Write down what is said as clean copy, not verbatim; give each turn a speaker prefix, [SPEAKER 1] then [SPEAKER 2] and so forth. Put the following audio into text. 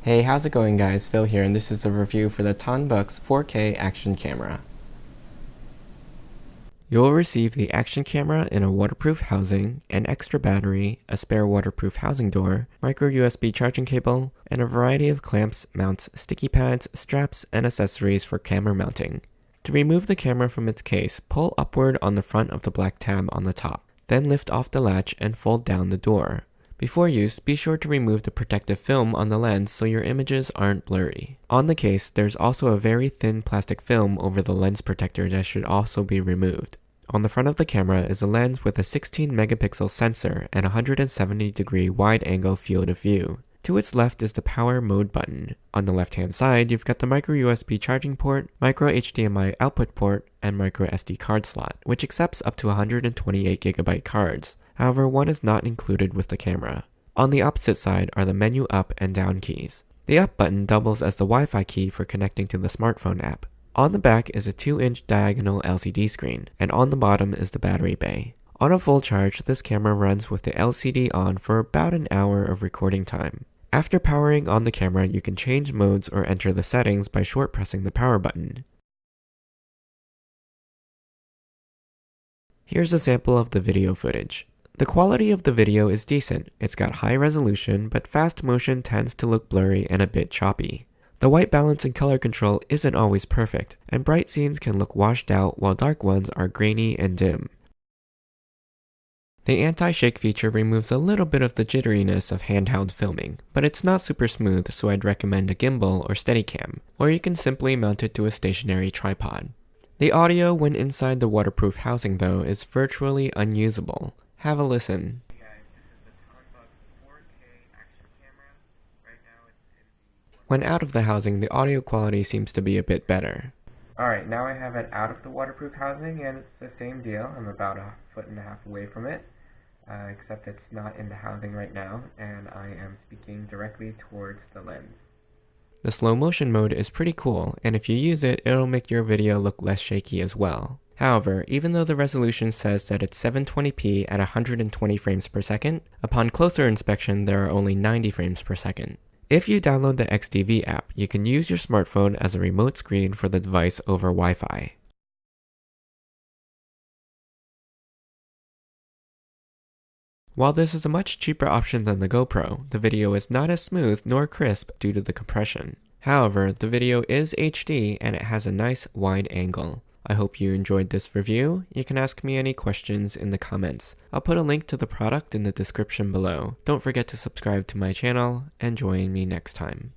[SPEAKER 1] Hey, how's it going guys? Phil here, and this is a review for the Tonbux 4K action camera. You'll receive the action camera in a waterproof housing, an extra battery, a spare waterproof housing door, micro USB charging cable, and a variety of clamps, mounts, sticky pads, straps, and accessories for camera mounting. To remove the camera from its case, pull upward on the front of the black tab on the top, then lift off the latch and fold down the door. Before use, be sure to remove the protective film on the lens so your images aren't blurry. On the case, there's also a very thin plastic film over the lens protector that should also be removed. On the front of the camera is a lens with a 16 megapixel sensor and 170-degree wide-angle field of view. To its left is the power mode button. On the left-hand side, you've got the micro USB charging port, micro HDMI output port, and micro SD card slot, which accepts up to 128GB cards. However, one is not included with the camera. On the opposite side are the menu up and down keys. The up button doubles as the Wi-Fi key for connecting to the smartphone app. On the back is a 2-inch diagonal LCD screen, and on the bottom is the battery bay. On a full charge, this camera runs with the LCD on for about an hour of recording time. After powering on the camera, you can change modes or enter the settings by short pressing the power button. Here's a sample of the video footage. The quality of the video is decent. It's got high resolution, but fast motion tends to look blurry and a bit choppy. The white balance and color control isn't always perfect, and bright scenes can look washed out while dark ones are grainy and dim. The anti-shake feature removes a little bit of the jitteriness of handheld filming, but it's not super smooth, so I'd recommend a gimbal or Steadicam, or you can simply mount it to a stationary tripod. The audio when inside the waterproof housing though is virtually unusable. Have a listen. Hey guys, this is the Tonbux 4K action camera. Right now it's in the... When out of the housing, the audio quality seems to be a bit better. Alright, now I have it out of the waterproof housing, and it's the same deal. I'm about a foot and a half away from it, except it's not in the housing right now, and I am speaking directly towards the lens. The slow motion mode is pretty cool, and if you use it, it'll make your video look less shaky as well. However, even though the resolution says that it's 720p at 120 frames per second, upon closer inspection there are only 90 frames per second. If you download the XDV app, you can use your smartphone as a remote screen for the device over Wi-Fi. While this is a much cheaper option than the GoPro, the video is not as smooth nor crisp due to the compression. However, the video is HD and it has a nice wide angle. I hope you enjoyed this review. You can ask me any questions in the comments. I'll put a link to the product in the description below. Don't forget to subscribe to my channel and join me next time.